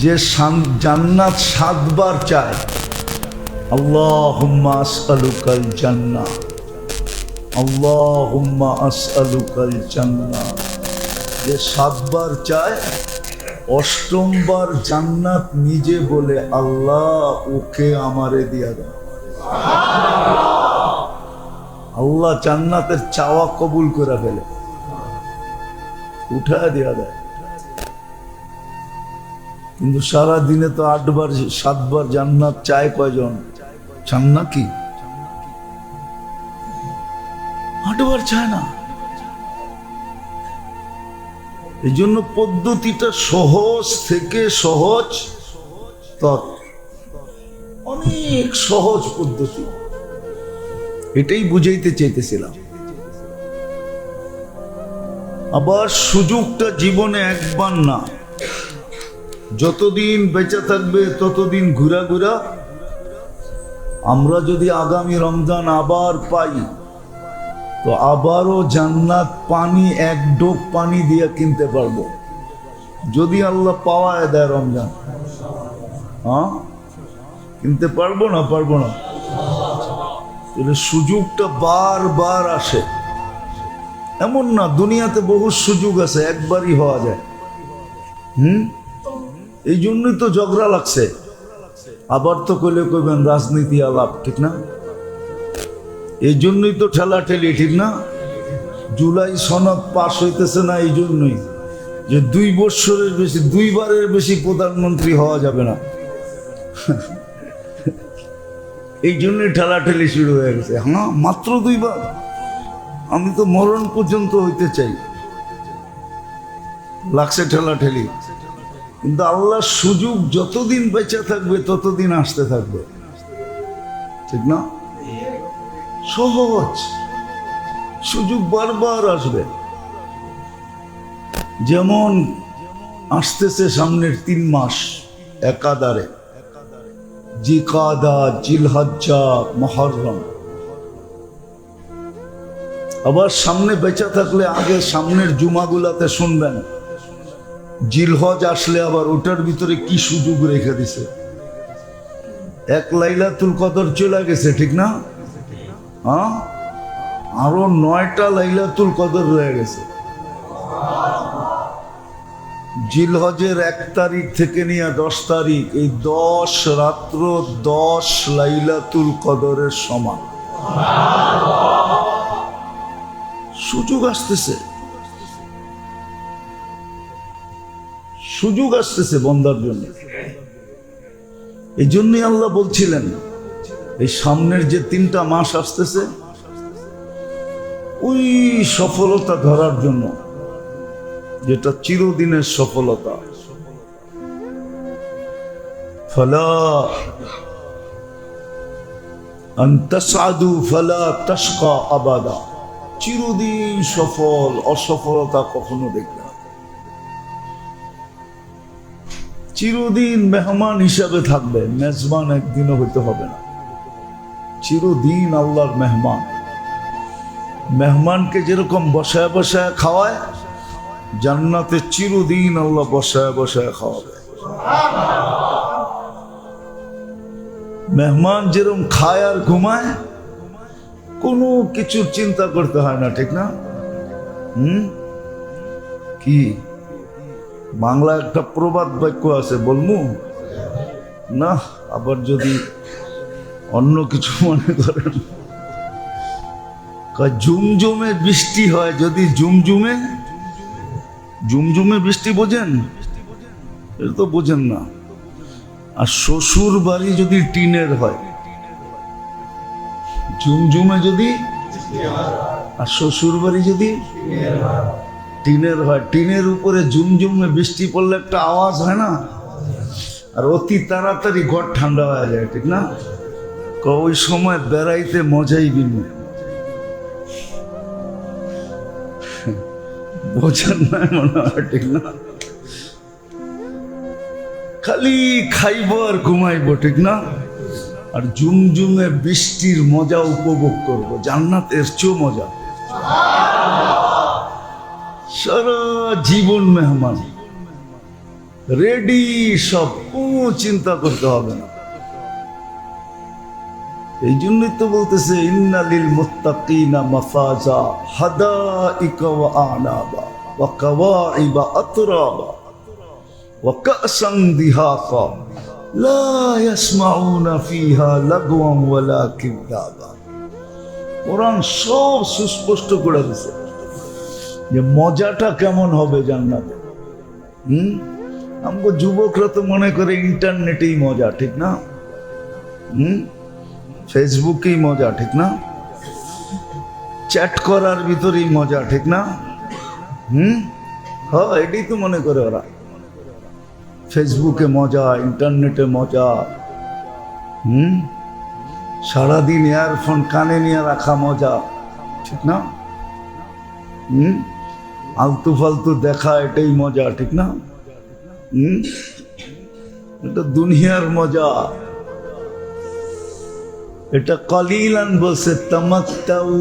যে জান্নাত 7 বার চায়, আল্লাহুম্মা আসআলুকাল জান্নাহ, আল্লাহুম্মা আসআলুকাল জান্নাহ, যে 7 বার চায়, 8ম বার জান্নাত নিজে বলে, আল্লাহ ওকে আমারে দিয়া দাও। আল্লাহ জান্নাতের চাওয়া কবুল করে ফেলে, উঠায় দেয়া দেয়। কিন্তু সারা দিনে তো 8 বার 7 বার জান্নাত চায় কয়জন? চান না কি? 8 বার চায় না। এই জন্য পদ্ধতিটা সহজ থেকে সহজ তর, অনেক সহজ পদ্ধতি। এটাই বুঝাইতে চাইতেছিলাম। আবার সুযোগটা জীবনে একবার না, যতদিন বেঁচে থাকবে ততদিন ঘুরা ঘুরা। আমরা যদি আগামী রমজান আবার পাই, তো আবারও জান্নাত পানি, 1 ডোক পানি দিয়ে কিনতে পারবো, যদি আল্লাহ পাওয়ায় দেয় রমজান। হ্যাঁ, কিনতে পারবো না? পারবো না। তাহলে সুযোগটা বারবার আসে, এমন না। দুনিয়াতে বহু সুযোগ আছে, একবারই হওয়া যায়। এই জন্যই তো ঝগড়া লাগছে। আবার তো কইলে কইবেন রাজনীতি আলাপ, ঠিক না? এই জন্যই তো ঠেলাঠেলি, ঠিক না? জুলাই সনদ পাশ হইতেছে না এই জন্যই যে 2 বছরের বেশি, 2 বারের বেশি প্রধানমন্ত্রী হওয়া যাবে না। এই জন্যই ঠেলাঠেলি শুরু হয়ে গেছে। হ্যাঁ, মাত্র 2 বার? আমি তো মরণ পর্যন্ত হইতে চাই। লাগছে ঠেলাঠেলি। কিন্তু আল্লাহর সুযোগ যতদিন বেঁচে থাকবে ততদিন আসতে থাকবে, ঠিক না? সহজ সুযোগ বারবার আসবে। যেমন আসতেছে সামনের 3 মাস একাধারে, জিকাদা, জিলহজ্জা, মুহররম। আবার সামনে বেঁচে থাকলে আগে সামনের জুমাগুলাতে শুনবেন, জিলহজ আসলে আবার ওটার ভিতরে কি সুযোগ রেখে দিছে। 1 লাইলাতুল কদর চলে গেছে, ঠিক না? হ্যাঁ, আরো 9টা লাইলাতুল কদর রয়ে গেছে। জিলহজের 1 তারিখ থেকে নিয়ে 10 তারিখ, এই 10 রাত্র 10 লাইলাতুল কদরের সমান। সুযোগ আসতেছে, সুযোগ আসতেছে বন্দার জন্য। এই জন্যই আল্লাহ বলছিলেন, এই সামনের যে 3টা মাস আসতেছে, ওই সফলতা ধরার জন্য, যেটা চিরদিনের সফলতা। ফালা আন তাসআদু ফালা তাশকা আবাদা। চিরদিন সফল, অসফলতা কখনো দেখবে না। চিরদিন মেহমান হিসাবে থাকবে, মেজবান একদিনও হইতে হবে না। চিরদিন আল্লাহর মেহমান। মেহমানকে যেরকম বসায় বসায় খাওয়ায়, জান্নাতে চিরদিন আল্লাহ বসায় বসায় খাওয়াবে। মেহমান যেরকম খায় আর ঘুমায়, কোনো কিছুর চিন্তা করতে হয় না, ঠিক না? কি বাংলা একটা প্রবাদ বাক্য আছে, বলমু না? আবার যদি অন্য কিছু মনে করেন, ঝুমঝুমে বৃষ্টি হয়, যদি ঝুমঝুমে বৃষ্টি বোঝেন? এটা তো বোঝেন না। আর শ্বশুর বাড়ি যদি টিনের হয়, ঝুমঝুমে যদি, আর শ্বশুর বাড়ি যদি টিনের হয়, টিনের উপরে ঝুমঝুমে বৃষ্টি পড়লে একটা আওয়াজ হয় না? আর অতি তাড়াতাড়ি ঘর ঠান্ডা হয়ে যায়, ঠিক না? ওই সময় বেড়াইতে মজাই ভিন্ন। বোঝেন না মনে হয়, ঠিক না? খালি খাইব আর ঘুমাইব, ঠিক না? আর ঝুমঝুমে বৃষ্টির মজা উপভোগ করব। জান্নাতের চেয়েও মজা। সারা জীবন মেহমান। রেডি সব, কোনো চিন্তা করতে হবে না। এই জন্যই তো বলতেছে ইন্না লিল মুত্তাকিনা মাফাজা হাদাইকা ওয়া আনাবা ওয়া কাওয়াইবা আতরাবা ওয়া কাসান দিহাকা লা ইয়াসমাউনা ফিহা লাগওয়ান ওয়ালা কিযাবা। কোরআন সব সুস্পষ্ট করে দিয়েছে যে মজাটা কেমন হবে জান্নাতে। আমগো যুবকরা তো মনে করে ইন্টারনেটেই মজা, ঠিক না? ফেসবুকেই মজা, ঠিক না? চ্যাট করার ভিতরেই মজা, ঠিক না? হ্যাঁ, এটাই তো মনে করে ওরা। ফেসবুকে মজা, ইন্টারনেটে মজা। সারাদিন ইয়ারফোন কানে নিয়ে রাখা মজা, ঠিক না? আলতু ফালতু দেখা, এটাই মজা, ঠিক না? এটা দুনিয়ার মজা। এটা কলিলান বলছে, তামাত্তাউ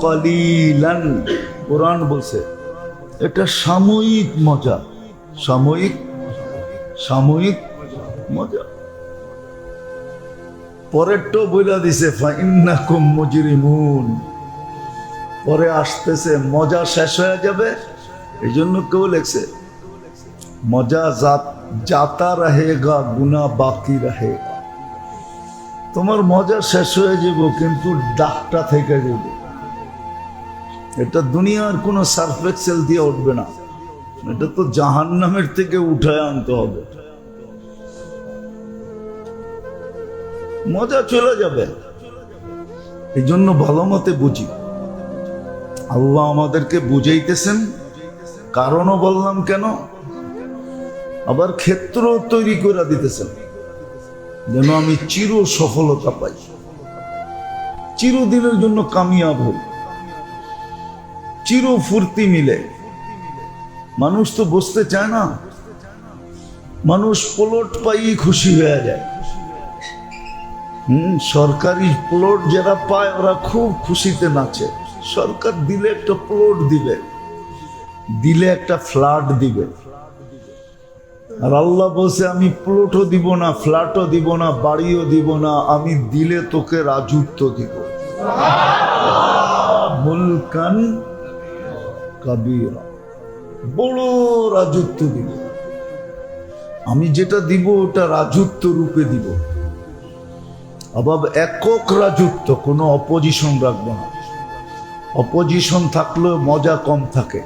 কলিলান কোরআন বলছে। এটা সাময়িক মজা, সাময়িক মজা। পরেরটা বইলা দিছে ফাইন্নাকুম মুজরিমুন, পরে আসতেছে মজা শেষ হয়ে যাবে। এই জন্য কেউ লেখছে মজা যাতা রহেগা গুনা বাকি রহেগা। তোমার মজা শেষ হয়ে যাব কিন্তু ডাকটা থেকে যাবে। এটা দুনিয়ার কোনো সার্ফ এক্সেল দিয়ে উঠবে না, এটা তো জাহান্নামের থেকে উঠায় আনতে হবে। মজা চলে যাবে। এই জন্য ভালো মতে বুঝি। আল্লাহ আমাদেরকে বুঝাইতেছেন, কারণও বললাম কেন, আবার ক্ষেত্র তৈরি করে দিতেছেন যেন আমি চির সফলতা পাই, চিরদিনের জন্য কামিয়াব হই, চির ফুর্তি মিলে। মানুষ তো বসতে চায় না, মানুষ প্লট পাই খুশি হয়ে যায়। সরকারি প্লট যারা পায় ওরা খুব খুশিতে নাচে। সরকার দিলে একটা প্লট দিবে, দিলে একটা ফ্ল্যাট দিবে। আর আল্লাহ বলছে আমি প্লটও দিব না, ফ্ল্যাটও দিব না, বাড়িও দিব না, আমি দিলে তোকে রাজত্ব দিব, মুলকান কাবীরা, বড় রাজত্ব দিব। আমি যেটা দিব ওটা রাজত্ব রূপে দিব। আবার একক রাজত্ব, কোনো অপোজিশন রাখবো না। অপোজিশন থাকলেও মজা কম থাকে।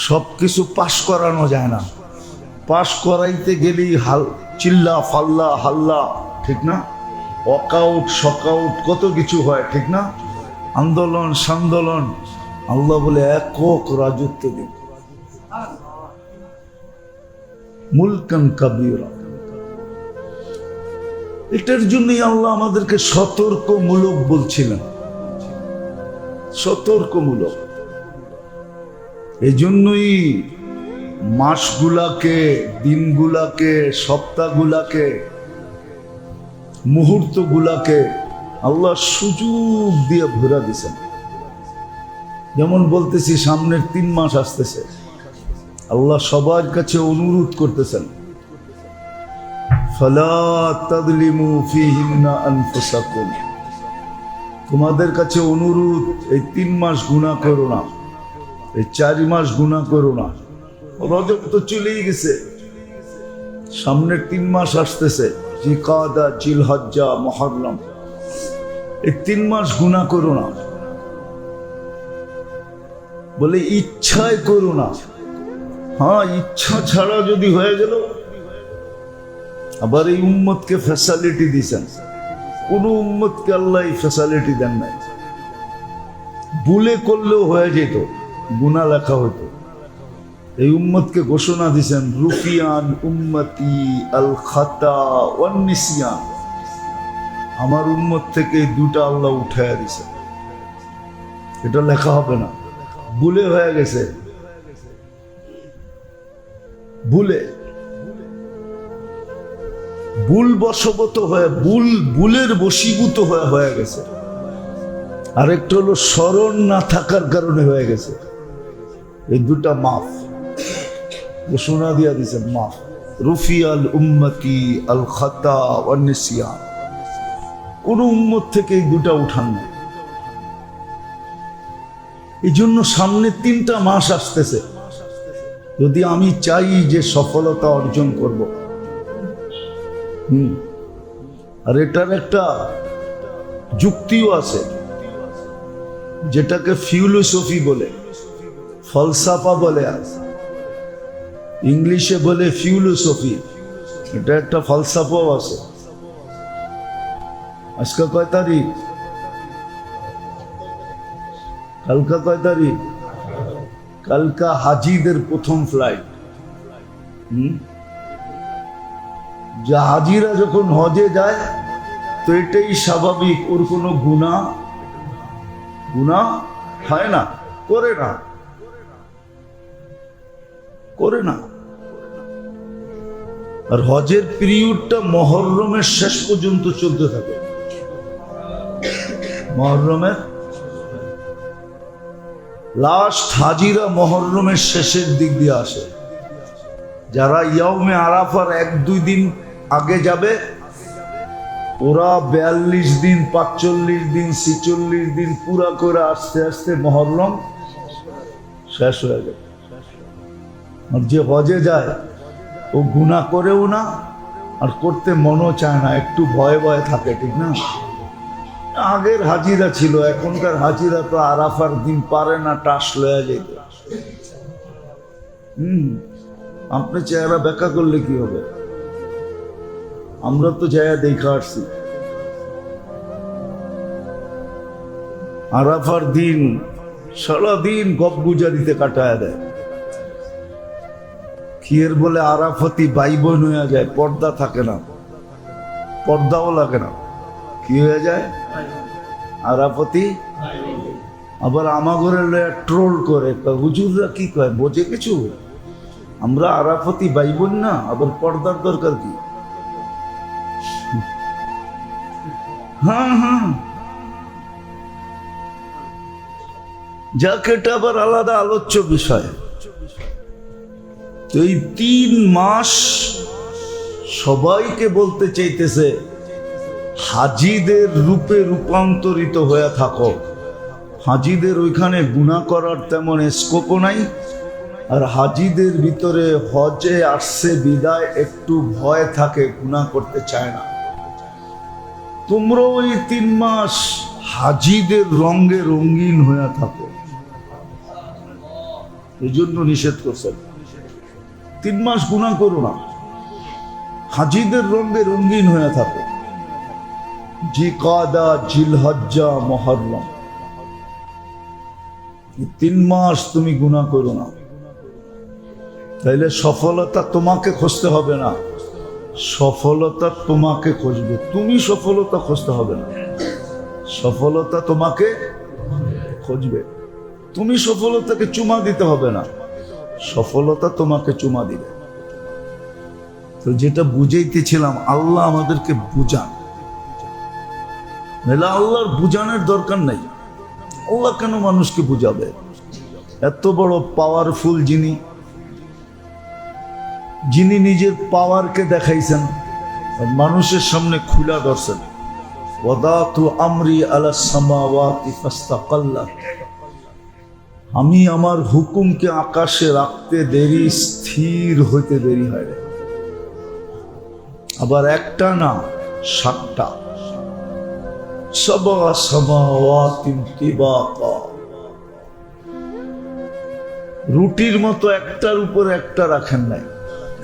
সব কিছু পাশ করানো যায় না, পাশ করাইতে গেলেই চিল্লা ফাল্লা হাল্লা, ঠিক না? ওয়াকআউট শকআউট কত কিছু হয়, ঠিক না? আন্দোলন সান্দোলন। আল্লাহ বলে একক রাজত্ব দিন, মুলকান কাবীরা। এটার জন্যই আল্লাহ আমাদেরকে সতর্কমূলক বলছিলেন, সতর্কমূলক। এই জন্যই মাসগুলাকে, দিনগুলাকে, সপ্তাহগুলাকে, মুহূর্তগুলাকে আল্লাহ সুযোগ দিয়ে ভরা দিয়েছেন। যেমন বলতেছি সামনের 3 মাস আসতেছে, আল্লাহ সবার কাছে অনুরোধ করতেছেন, ফালা তাযলিমু ফীহিন্না আনফুসাকুম, তোমাদের কাছে অনুরোধ, এই 3 মাস গুনাহ করো না, এই 4 মাস গুনাহ করো না। রজব তো চলেই গেছে, সামনের 3 মাস আসতেছে, জিলকাদা, জিলহজ্জা, মুহররম। এই 3 মাস গুনাহ করো না, বলে ইচ্ছায় করো না। হ্যাঁ, ইচ্ছা ছাড়া যদি হয়ে গেল। আবার এই উম্মতকে ফ্যাসিলিটি দিয়েছেন, কোন উম্মতকে আল্লাহ এই ফ্যাসিলিটি দেন নাই। ভুলে করলেও হয়ে যেত, গুনাহ লেখা হতো। এই উম্মতকে ঘোষণা দিয়েছেন, রুফিয়ান উম্মতি আল খাতা ওয়ান নিসিয়ান, আমার উম্মত থেকে এই 2টা আল্লাহ উঠাইয়া দিয়েছেন। এটা লেখা হবে না, ভুলে হয়ে গেছে, ভুলে, ভুল বশবত হয়ে, ভুলের বশীভূত হয়ে গেছে। আরেকটা হলো স্মরণ না থাকার কারণে হয়ে গেছে। এই 2টা মাফ, ঘোষণা দিয়া দিয়েছেন, মাফ। রুফিয়াল উম্মতি আল খাতা ওয়ান নিসিয়ান, কোন উম্মত থেকে এই দুটা উঠান না। এই জন্য সামনে 3টা মাস আসতেছে, যদি আমি চাই যে সফলতা অর্জন করব, আর এটার একটা যুক্তিও আছে, যেটাকে ফিলোসফি বলে, ফলসাফা বলে, ইংলিশে বলে ফিলোসফি, এটা একটা ফলসাফাও আছে। আজকে কয় তারিখ? কালকা কয় তারিখ? কালকা হাজিদের প্রথম ফ্লাইট। যা হাজিরা যখন হজে যায় তো এটাই স্বাভাবিক, ওর কোনো গুনাহ হয় না, করে না। আর হজের পিরিয়ডটা মুহররমের শেষ পর্যন্ত চলতে থাকে। মুহররমের লাস্ট হাজিরা মুহররমের শেষের দিক দিয়ে আসে। যারা ইয়াউমে আরাফার 1-2 দিন আগে যাবে, ওরা 42 দিন, 45 দিন, 46 দিন পুরা করে আস্তে আস্তে মুহররম শেষ হয়ে যাবে। আর যে হজে যায় ও গুনাহ করেও না, আর করতে মনও চায় না, একটু ভয়ে ভয়ে থাকে, ঠিক না? আগের হাজিরা ছিল, এখনকার হাজিরা তো আরাফার দিন পারে না টাস লয়ে যেতে। আপনি চেহারা ব্যাখ্যা করলে কি হবে? আমরা তো জায়গা দেখা আসছি। আরাফার দিন সারাদিন গপ গুজারিতে কাটায় দেয়। কি এর বলে আরাফতি ভাই বোন হয়ে যায়, পর্দা থাকে না, পর্দাও লাগে না, কি হয়ে যায়? আরাফতি। আবার আমাগরে ট্রোল করে, হুজুররা কি কয় বোঝে কিছু? আমরা আরাফতি ভাই বোন না, আবার পর্দার দরকার কি? হ্যাঁ, যাক, এটা আবার আলাদা আলোচ্য বিষয়। তো এই 3 মাস সবাইকে বলতে চাইতেছে, হাজিদের রূপে রূপান্তরিত হয়ে থাকো। হাজিদের ওইখানে গুনাহ করার তেমন স্কোপও নাই, আর হাজিদের ভিতরে হজে আসছে বিদায় একটু ভয় থাকে, গুনাহ করতে চায় না। তোমরা ওই 3 মাস হাজিদের রঙে রঙিন হয়ে থাকো, এই জন্য নিষেধ করছেন 3 মাস গুনাহ করো না, হাজিদের রঙে রঙিন হয়ে থাকো। জিকাদা, জিলহজ্জা, মুহররম, 3 মাস তুমি গুনাহ করো না, তাইলে সফলতা তোমাকে খুঁজতে হবে না, সফলতা তোমাকে খুঁজবে। তুমি সফলতা খুঁজতে হবে না, সফলতা তোমাকে খুঁজবে। তুমি সফলতাকে চুমা দিতে হবে না, সফলতা তোমাকে চুমা দিবে। তো যেটা বুঝাইতেছিলাম, আল্লাহ আমাদেরকে বুঝান, নাহলে আল্লাহর বুঝানোর দরকার নাই। আল্লাহ কেন মানুষকে বুঝাবে? এত বড় পাওয়ারফুল যিনি নিজের পাওয়ারকে দেখাইছেন, মানুষের সামনে খুলা ধরছেন। ওয়াদাতু আমরি আলা সামাওয়াতি ফাস্তাকাল্লাত, আমি আমার হুকুমকে আকাশে রাখতে দেরি, স্থির হইতে দেরি হয়। আবার একটা না, 7টা। সাবা সামাওয়াতিন তিবাকা, রুটির মতো একটার উপর একটা রাখেন নাই,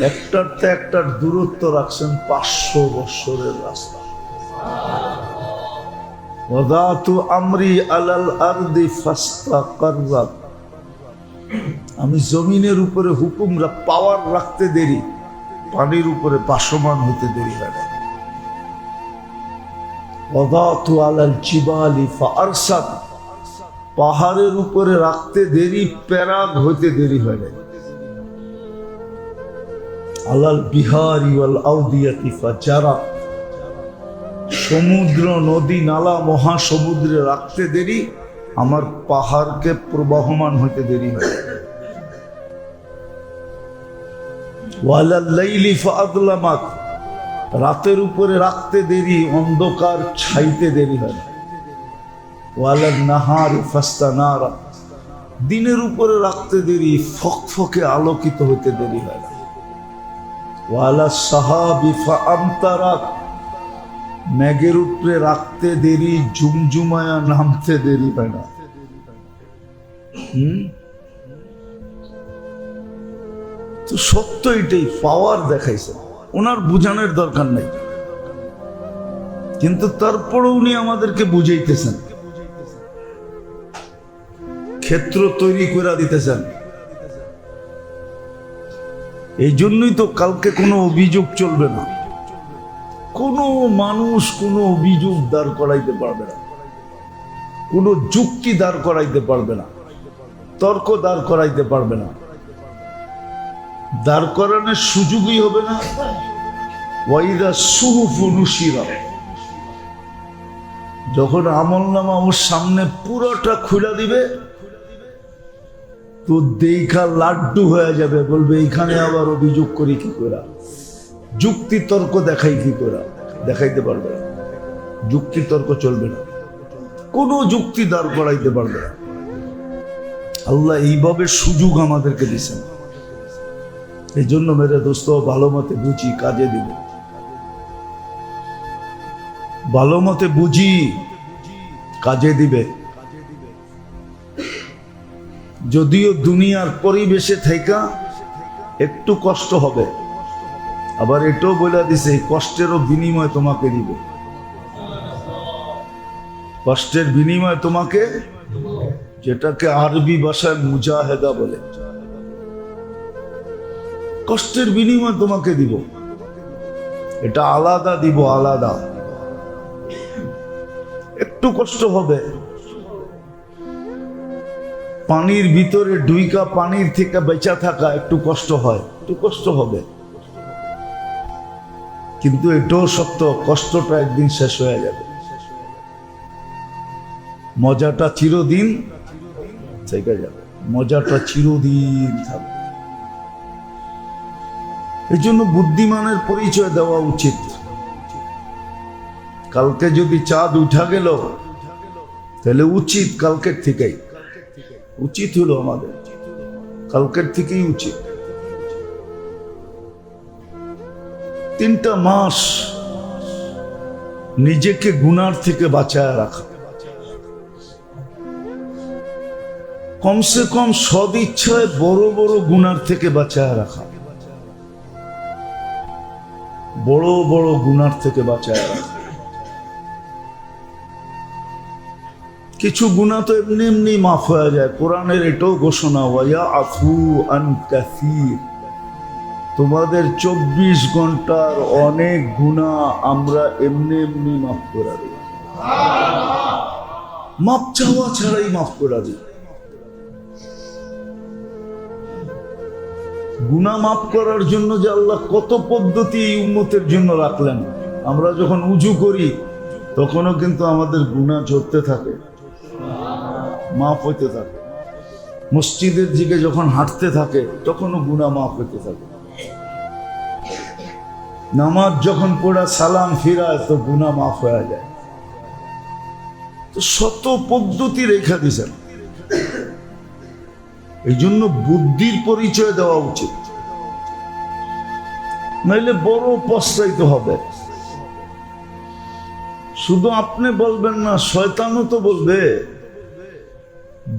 একটার তো একটার দূরত্ব রাখছেন 500 বছরের রাস্তা। ওয়াদাতু আমরি আলাল আরদি ফাস্তাকাররাত, আমি জমিনের উপরে হুকুমরা পাওয়ার রাখতে দেরি, পানির উপরে ভাসমান হতে দেরি হয় না। ওয়াদাতু আলাল জিবালি ফাআরসাত, পাহাড়ের উপরে রাখতে দেরি, প্যারাগ হইতে দেরি হয় না। আলাল বিহারি ওয়াল আউদিয়াতি ফাজারা, সমুদ্র, নদী, নালা, মহাসমুদ্রে রাখতে দেরি, আমার পাহাড়কে প্রবাহমান হইতে দেরি হয়। ওয়ালাল লাইলি ফাআযলামাক, রাতের উপরে রাখতে দেরি, অন্ধকার ছাইতে দেরি হয় না। ওয়ালান নাহারি ফাস্তানারা, দিনের উপরে রাখতে দেরি, ফকফকে আলোকিত হতে দেরি হয় না। ওয়ালা সাহাবি ফাআমতারাক, মেঘের উপরে রাখতে দেরি, ঝুমঝুমায়া নামতে দেরি হয় না। তো সত্য এটাই, পাওয়ার দেখাইছে, ওনার বুঝানোর দরকার নাই, কিন্তু তারপরে উনি আমাদেরকে বুঝাইতেছেন, ক্ষেত্র তৈরি করে দিতেছেন। এই জন্যই তো কালকে কোনো অভিযোগ চলবে না, কোনো মানুষ কোনো অভিযোগ দাঁড় করাইতে পারবে না, কোনো যুক্তি দাঁড় করাইতে পারবে না, তর্ক দাঁড় করাইতে পারবে না, দাঁড় করানোর সুযোগই হবে না। ওয়াইদা সুহুফু নুশিরাত, যখন আমলনামা ওর সামনে পুরোটা খুলে দিবে, তো দেখা লাড্ডু হয়ে যাবে, বলবে এইখানে আবার অভিযোগ করি কি করে, যুক্তি তর্ক দেখাই কি করে, দেখাইতে পারবে না, যুক্তি তর্ক চলবে না, কোনো যুক্তি দাঁড় করাইতে পারবে না। আল্লাহ এইভাবে সুযোগ আমাদেরকে দিয়েছেন। এই জন্য মেরে দোস্ত, ভালো মতে বুঝি, কাজে দিব, ভালো মতে বুঝি, কাজে দিবে। যদিও দুনিয়ার পরিবেশে থেকে একটু কষ্ট হবে, আবার এটাও বলে দিছে কষ্টেরও বিনিময় তোমাকে দিবে, কষ্টের বিনিময় তোমাকে, যেটাকে আরবি ভাষায় মুজাহেদা বলে, কষ্টের বিনিময় তোমাকে দিব, এটা আলাদা দিব, আলাদা। একটু কষ্ট হবে, পানির ভিতরে ডুইকা পানির থেকে বেঁচা থাকা একটু কষ্ট হয়, একটু কষ্ট হবে, কিন্তু এটাও সত্য, কষ্টটা একদিন শেষ হয়ে যাবে, মজাটা চিরদিন থেকে যাবে, মজাটা চিরদিন থাকবে। এই জন্য বুদ্ধিমানের পরিচয় দেওয়া উচিত। কালকে যদি চাঁদ উঠা গেল, তাহলে উচিত কালকের থেকেই, উচিত হলো আমাদের কালকের থেকেই উচিত 3টা মাস নিজেকে গুনার থেকে বাঁচায় রাখা, কমসে কম সদিচ্ছায় বড় বড় গুনার থেকে বাঁচায় রাখা, বড় বড় গুনার থেকে বাঁচায় রাখা। কিছু গুনাহ তো এমনি এমনি মাফ হয়ে যায়, কোরআনের এটাও ঘোষণা, ওয়া আফু আন কাসীর, তোমাদের 24 ঘন্টার অনেক গুনাহ আমরা এমনি এমনি মাফ করে দিই, মাপ চাওয়া ছাড়াই মাফ করে দিই। গুনাহ মাফ করার জন্য যে আল্লাহ কত পদ্ধতি এই উম্মতের জন্য রাখলেন। আমরা যখন উজু করি তখনও কিন্তু আমাদের গুনাহ ঝরতে থাকে, মাফ হইতে থাকে। মসজিদের দিকে যখন হাঁটতে থাকে তখনও গুনাহ মাফ হইতে থাকে। নামাজ যখন পড়া সালাম ফিরায় তো গুনাহ মাফ হয়ে যায়। তো শত পদ্ধতি রেখা দিয়েছেন, এই জন্য বুদ্ধির পরিচয় দেওয়া উচিত, নাইলে বড় পস্তাইতে হবে। শুধু আপনি বলবেন না, শয়তানও তো বলবে।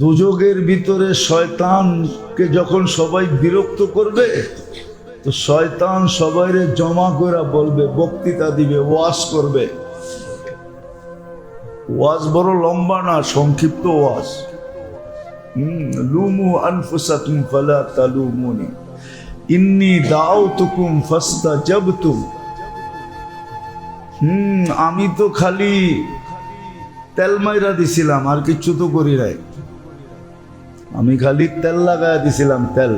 দুযোগের ভিতরে শয়তানকে যখন সবাই বিরক্ত করবে, তো শয়তান সবাইরে জমা করে বলবে, বক্তৃতা দিবে, ওয়াজ করবে। ওয়াজ বড় লম্বা না, সংক্ষিপ্ত ওয়াজ। লুমু আনফুসাকুম ফালা তালুমুনি ইন্নী দাউতুকুম ফাস্তাজাবতুম। আমি তো খালি তেল মাইরা দিছিলাম, আর কিছু তো করি নাই। আমি খালি তেল লাগায় দিছিলাম, তেল,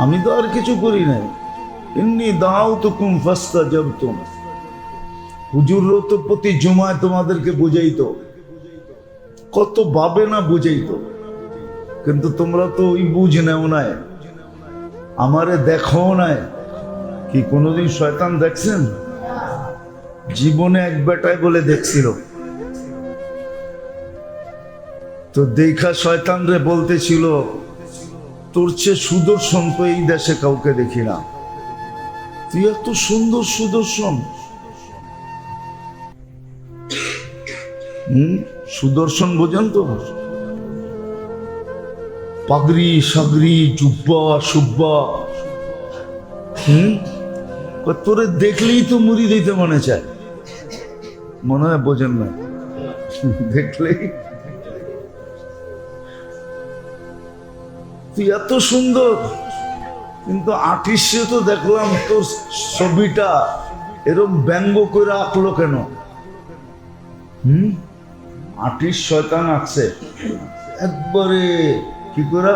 আমি তো আর কিছু করি নাই। ইন্নী দাউতুকুম ফাস্তাজাবতুম। হুজুরও তো প্রতি জুমায় তোমাদেরকে বুঝাইতো, কত ভাবে না বুঝাইতো, কিন্তু তোমরা তো ওই বুঝ নেও নাই। আমারে দেখো নাই, কি কোনোদিন শয়তান দেখছেন? জীবনে এক বেটায় বলে দেখছিল, তো দেখা শয়তান রে বলতেছিল, তোর চেয়ে সুদর্শন তো এই দেশে কাউকে দেখি না, তুই এত সুন্দর সুদর্শন। সুদর্শন বোঝেন তো? পাগড়ি সাগরি জুব্বা সুব্বা। তোরে দেখলেই তো মুড়ি দিতে মনে চায়, মনে হয় বোঝেন না? দেখলেই তুই এত সুন্দর, কিন্তু আর্টিস্টে তো দেখলাম তোর ছবিটা এরকম ব্যঙ্গ করে আঁকলো কেন? আর্টিস্ট শয়তান আঁকছে একবারে কি করা,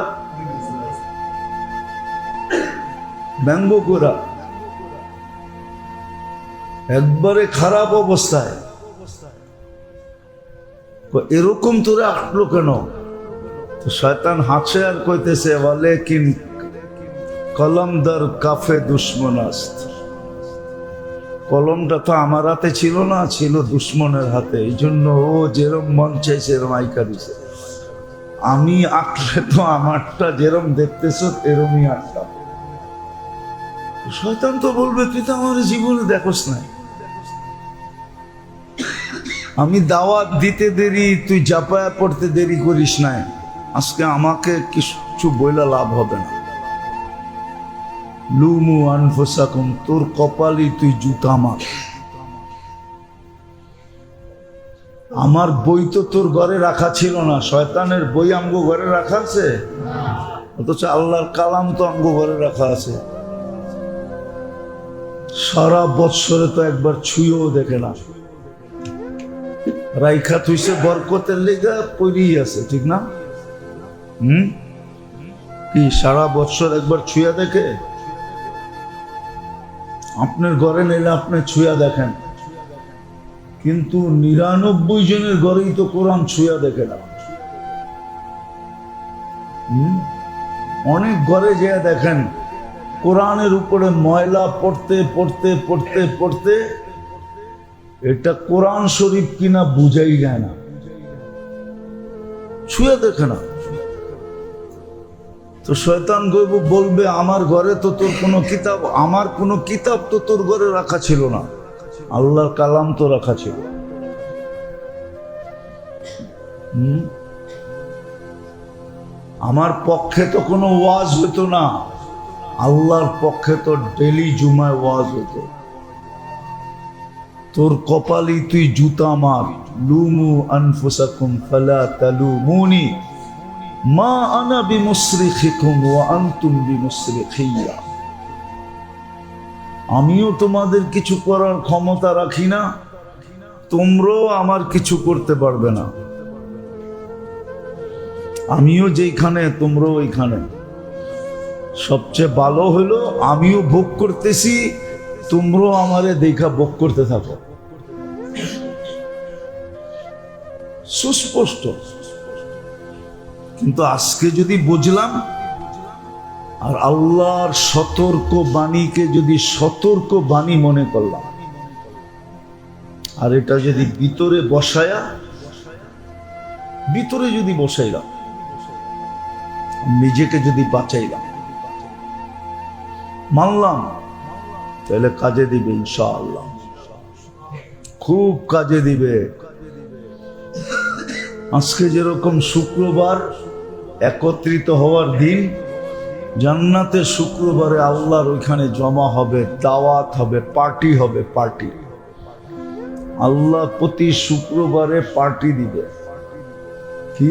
ব্যঙ্গ করা, একবারে খারাপ অবস্থায়। এরকম তোরে আঁকলো কেন? তো শয়তান হাসে আর কইতেছে, বলে কিন কলমদার কাফে দুশ্মনাস্ত। কলমটা তো আমার হাতে ছিল না, ছিল দুশ্মনের হাতে, এই জন্য ও যেরম মন চাইছে এরম আইকা দিছে। আমি আঁকলে তো আমারটা যেরম দেখতেছ এরমই আঁকতাম। শয়তান তো বলবে, তুই তো আমার জীবনে দেখোস নাই, আমি দাওয়াত দিতে দেরি, তুই জাপায়া পড়তে দেরি করিস নাই, আজকে আমাকে কিছু বইলা লাভ হবে না। লুমু আনফুসাকুম, তোর কপালই তুই জুতা মার। আমার বই তো তোর ঘরে রাখা ছিল না, শয়তানের বই আমগো ঘরে রাখা আছে, অথচ আল্লাহর কালাম তো আমগো ঘরে রাখা আছে। সারা বৎসরে তো একবার ছুঁয়েও দেখে না, রাইখা তুইছে বরকতের লেগা পড়েই আছে, ঠিক না? কি সারা বৎসর একবার ছুঁয়া দেখে? আপনার ঘরে নিলে আপনি ছুঁয়া দেখেন, কিন্তু ৯৯ জনের ঘরেই তো কোরআন ছুঁয়া দেখে না। অনেক ঘরে যে দেখেন কোরআনের উপরে ময়লা পড়তে পড়তে পড়তে পড়তে এটা কোরআন শরীফ কিনা বুঝাই যায় না, ছুঁয়া দেখে না। তো শয়তান বলবে, আমার ঘরে তো তোর কোনো কিতাব, আমার কোনো কিতাব তো তোর ঘরে রাখা ছিল না, আল্লাহর কালাম তো রাখা ছিল। আমার পক্ষে তো কোনো ওয়াজ হতো না, আল্লাহর পক্ষে তো ডেলি জুমায় ওয়াজ হতো। তোর কপালি তুই জুতা মার। লুমু আনফুসাকুম ফালা তালুমুনি মা আনা বিমুসরিখিকুম ওয়া আনতুম বিমুসরিখিয়া। আমিও তোমাদের কিছু করার ক্ষমতা রাখি না, তোমরাও আমার কিছু করতে পারবে না। আমিও যেখানে তোমরাও ওইখানে। সবচেয়ে ভালো হলো আমিও ভোগ করতেছি, তোমরাও আমারে দেখা ভোগ করতে থাকো। সুস্পষ্ট। কিন্তু আজকে যদি বুঝলাম আর আল্লাহর সতর্ক বাণীকে যদি সতর্ক বাণী মনে করলাম, আর এটা যদি ভিতরে যদি বসাইলাম, নিজেকে যদি বাঁচাইলাম, মানলাম, তাহলে কাজে দিবে ইনশাআল্লাহ, খুব কাজে দিবে। আজকে যেরকম শুক্রবার একত্রিত হওয়ার দিন, জান্নাতে শুক্রবারে আল্লাহর ওইখানে জমা হবে, দাওয়াত হবে, পার্টি হবে, পার্টি। আল্লাহ প্রতি শুক্রবারে পার্টি দিবে। কি?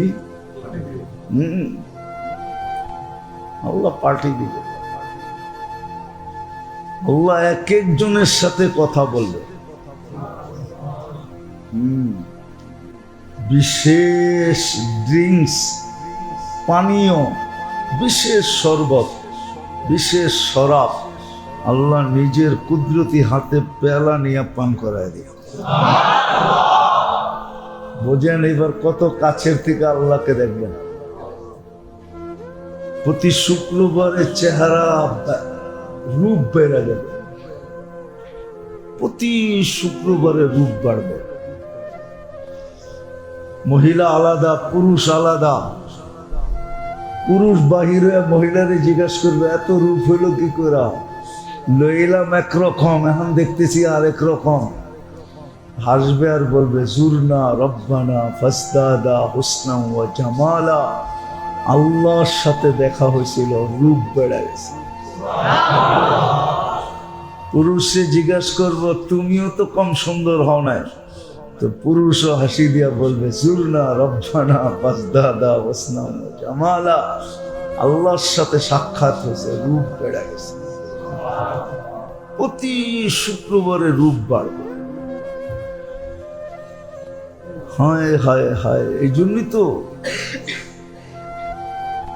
আল্লাহ পার্টি দিবে। আল্লাহ এক একজনের সাথে কথা বলবে। বিশেষ ড্রিঙ্কস, পানীয়, বিশেষ শরবত, বিশেষ শরাব আল্লাহ নিজের কুদরতি হাতে পেয়ালা নিয়ে পান করায় দিয়ে। বোঝেন এবার কত কাছের থেকে আল্লাহকে দেখবেন। প্রতি শুক্রবারে চেহারা রূপ বেড়ে যাবে, প্রতি শুক্রবারে রূপ বাড়বে। মহিলা আলাদা, পুরুষ আলাদা। পুরুষ বাহিরে মহিলারে জিজ্ঞাসা করবে এত রূপ হইল কি করে? লইলাম একরকম, এখন দেখতেছি আরেক রকম। হাসবে আর বলবে জুরনা রব্বানা ফাসদাদা হুসনা ওয়া জামালা। আল্লাহর সাথে দেখা হয়েছিল, রূপ বেড়ে গেছে। পুরুষে জিজ্ঞাসা করবো তুমিও তো কম সুন্দর হও না, তো পুরুষও হাসি দিয়া বলবে জুরনা রব্বানা ফাসদাদা হুসনা ওয়া জামালা। আল্লাহর সাথে সাক্ষাৎ হয়েছে, রূপ বেড়ে গেছে। প্রতি শুক্রবারে রূপ বাড়বে। হায় হায় হায়, এই জন্যই তো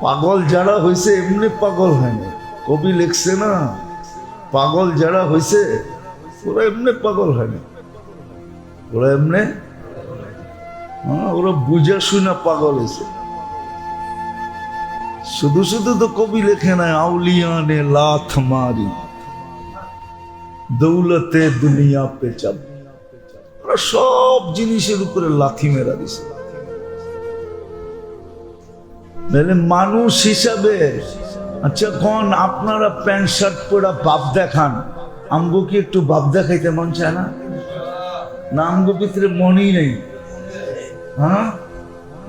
পাগল যারা হয়েছে এমনি পাগল হয়নি। কবি লিখছে না, পাগল যারা হয়েছে ওরা এমনি পাগল হয়নি, ওরা এমনি ওরা বুঝা শুনা পাগল হয়েছে। শুধু শুধু তো কবি লেখে নাই আউলিয়া নে লাথ মারি দৌলতে দুনিয়া পে চাপ। ওরা সব জিনিসের উপরে লাথি মেরা দিছে। মানুষ হিসাবে আচ্ছা কোন আপনারা প্যান্ট শার্ট পরা বাপ দেখান, আমগো কি একটু বাপ দেখাইতে মন চায় না? না আমগো ভিতরে মনই নেই? হ্যাঁ,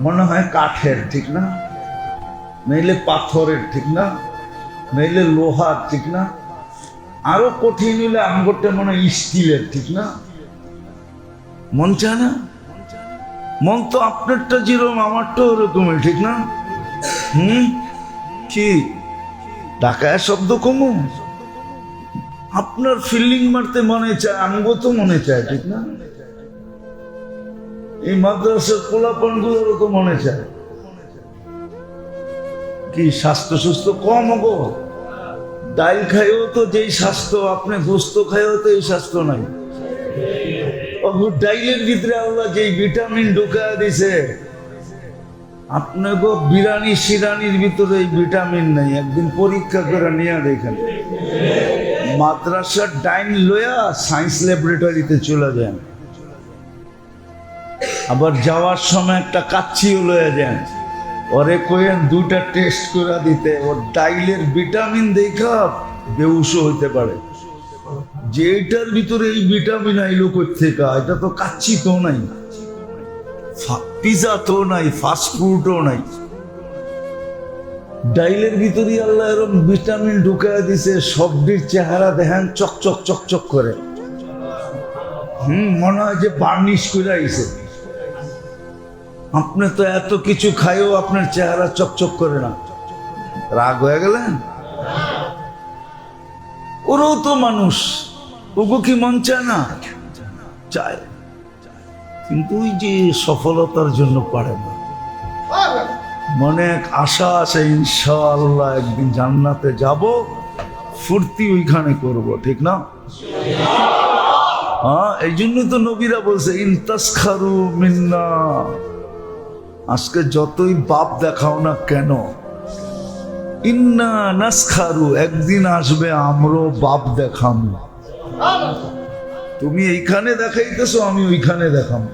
মনে হয় কাঠের, ঠিক না? নইলে পাথরের, ঠিক না? নইলে লোহার, ঠিক না? আরো কঠিন হইলে আমগোটা মনে হয় স্টিলের, ঠিক না? মন চায় না? মন তো আপনারটা যেরকম আমারটাও ওরকমই, ঠিক না? কি ঢাকায় শব্দ কমু? আপনার ফিল্ডিং মারতে মনে চায়, আমগো তো মনে চায়, ঠিক না? এই মাদ্রাসার পোলাপন গুলোরও তো মনে চায়। কি স্বাস্থ্য সুস্থ কম গো? ডাইল খাইও তো যেই স্বাস্থ্য, আপনি গোস্ত খাইও তো এই স্বাস্থ্য নাই। ডাইলের ভিতরে আল্লাহ যেই ভিটামিন ঢুকায় দিছে, আপনাকে বিরানি শিরানির ভিতরে এই ভিটামিন নাই। একদিন পরীক্ষা করে নিয়ে দেখেন, মাদ্রাসার ডাইন লইয়া সায়েন্স ল্যাবরেটরিতে চলে যান, আবার যাওয়ার সময় একটা কাচ্চিও লইয়া যান, ওরে কইেন দুইটা টেস্ট করে দিতে। ওর ডাইলের ভিটামিন দেখা বেউসও হইতে পারে, যে এটার ভিতরে এই ভিটামিন আইলো কোত্থেকে? এটা তো কাচ্চি তো নাই, পিজা তো নাই, ফাস্ট ফুডও নাই। ডাইলের ভিতরে আল্লাহ এরকম ভিটামিন ঢুকায় দিছে, সবটির চেহারা দেখেন চকচক চকচক করে। মনে হয় যে বার্নিশ করে আইছে। আপনি তো এত কিছু খাইও আপনার চেহারা চকচক করে না, রাগ হয়ে গেলেন? ওরাও তো মানুষ, ওগো কি মন চায় না? চায়, কিন্তু ওই যে সফলতার জন্য পারে না। মনে এক আশা আছে, ইনশাআল্লাহ একদিন জান্নাতে যাব, ফুর্তি ওইখানে করব, ঠিক না? হ্যাঁ, এই জন্য তো নবীরা বলছে ইনতাসখারু মিন্না। আজকে যতই বাপ দেখাও না কেন, ইন্না নাসখারু, একদিন আসবে আমরো বাপ দেখামু। তুমি এইখানে দেখাইতেছো, আমি ওইখানে দেখাবো।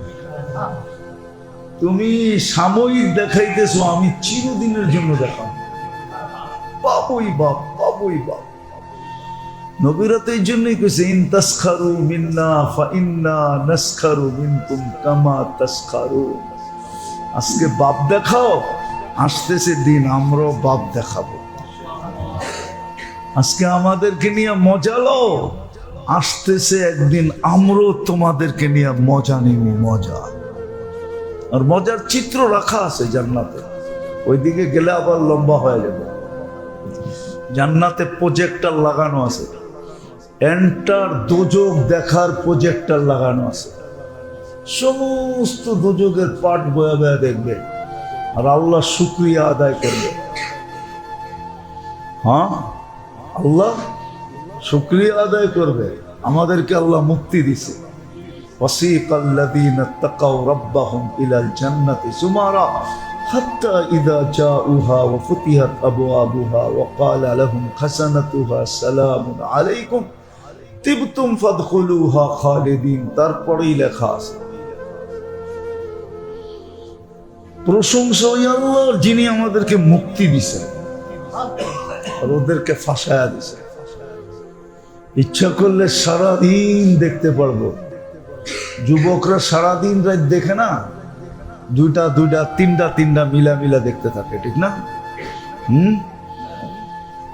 তুমি সাময়িক দেখাইতেছো, আমি চিরদিনের জন্য দেখাবো। বাবুই বাপ, বাবুই বাপ। নবীরা তো এই জন্যই কইছে ইনতাসখারু মিন্না ফাইন্না নাসখারু মিনকুম কামা তাসখারু। আজকে বাপ দেখাও, আসতেছে দিন আমরাও বাপ দেখাবো। আজকে আমাদেরকে নিয়ে মজা লও, আসতেছে একদিন আমরাও তোমাদেরকে নিয়ে মজা নিব, মজা। আর মজার চিত্র রাখা আছে জান্নাতে, ওইদিকে গেলে আবার লম্বা হয়ে যাবে। জান্নাতে প্রজেক্টর লাগানো আছে, এন্টার দোজক দেখার প্রজেক্টর লাগানো আছে। সমস্ত দোজকের পাট বয়া বয়া দেখবে আর আল্লাহ শুকরিয়া আদায় করবে। হ্যাঁ, আল্লাহ শুকরিয়া আদায় করবে, আমাদেরকে আল্লাহ মুক্তি দিছে। ওয়াসিকাল্লাযীনা তাকাউ রাব্বাহুম ইলাল জান্নাতি যুমারা حتى إذا جاءوها وفتحت أبوابها وقال لهم خزنتها سلام عليكم তিবতুম ফাদখুলুহা খালিদিন। তারপরেই লেখা আছে প্রশংসা ওই আল্লাহর যিনি আমাদেরকে মুক্তি দিছেন আর ওদেরকে ফাঁসায়া দিছে। ইচ্ছা করলে সারাদিন দেখতে পারবো। যুবকরা সারাদিন রাত দেখে না, দুইটা দুইটা তিনটা তিনটা মিলা মিলা দেখতে থাকে, ঠিক না?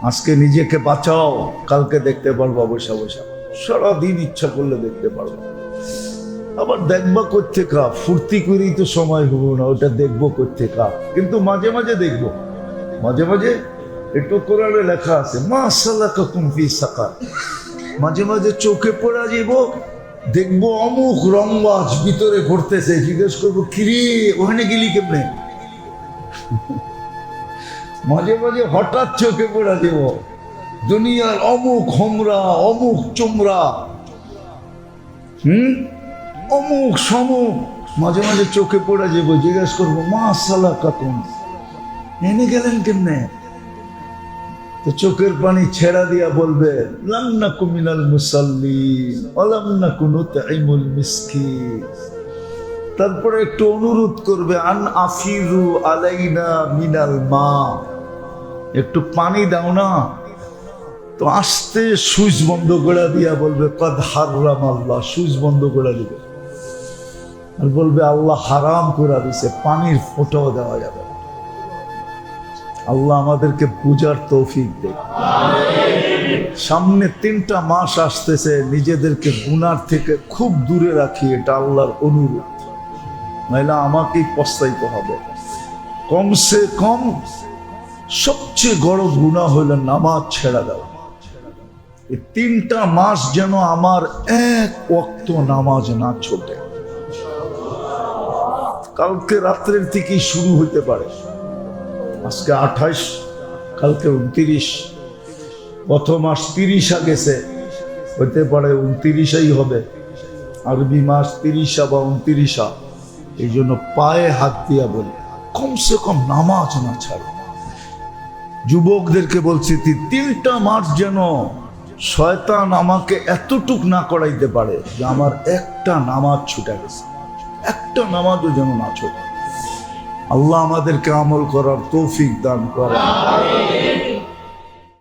আজকে নিজেকে বাঁচাও, কালকে দেখতে পারবো বৈশা বৈশা। সারাদিন ইচ্ছা করলে দেখতে পারবো। আবার দেখবা কোত্থেকা, ফুর্তি করেই তো সময় হবো না, ওটা দেখবো কোত্থেকা। কিন্তু মাঝে মাঝে দেখবো, মাঝে মাঝে একটু কোরআনে লেখা আছে মা সালাকাকুম ফি সাকার। মাঝে মাঝে চোখে পড়া যাব, দেখবো অমুক রংবাজ ভিতরে ঘুরতেছে, জিজ্ঞেস করবো কিরে ওখানে গেলি কেমনে? মাঝে মাঝে হঠাৎ চোখে পড়া যাব দুনিয়ার অমুক হোমরা, অমুক চোমরা, অমুক সমুক। মাঝে মাঝে চোখে পড়া যাব, জিজ্ঞেস করবো মা সালাকাকুম, এনে গেলেন কেমনে? তো চোখের পানি ছেড়া দিয়া বলবে লাম নাকু মিনাল মুসাল্লিন ওয়া লাম নাকু নুতঈমুল মিসকিন। তারপরে একটু অনুরোধ করবে আন আফিরু আলাইনা মিনাল মা, একটু পানি দাও না। তো আস্তে সুইচ বন্ধ করে দিয়া বলবে কদ হারাম আল্লাহ, সুইচ বন্ধ করে দিবে আর বলবে আল্লাহ হারাম করে দিছে, পানির ফোঁটাও দেওয়া যাবে। আল্লাহ আমাদেরকে বুঝার তৌফিক দেয়। সামনে 3টা মাস আসতেছে, নিজেদেরকে গুনার থেকে খুব দূরে রাখি, এটা আল্লাহর অনুরোধ, নাইলে আমাকেই পস্তাইতে হবে। কমসে কম সবচেয়ে বড় গুনাহ হইল নামাজ ছেড়ে দাও। এই 3টা মাস যেন আমার এক ওয়াক্ত নামাজ না ছোটে। কালকে রাত্রের থেকেই শুরু হইতে পারে। আজকে 28, কালকে 29, প্রথম মাস 30 গেছে, হইতে পারে 29ই হবে। আরবি মাস 30 বা 29। এই জন্য পায়ে হাত দিয়া বলি কমসে কম নামাজ না ছাড়ো। যুবকদেরকে বলছি 3টা মাস যেন শয়তান আমাকে এতটুক না করাইতে পারে যে আমার একটা নামাজ ছুটে গেছে, একটা নামাজও যেন না ছুটে। আল্লাহ আমাদেরকে আমল করার তৌফিক দান করেন।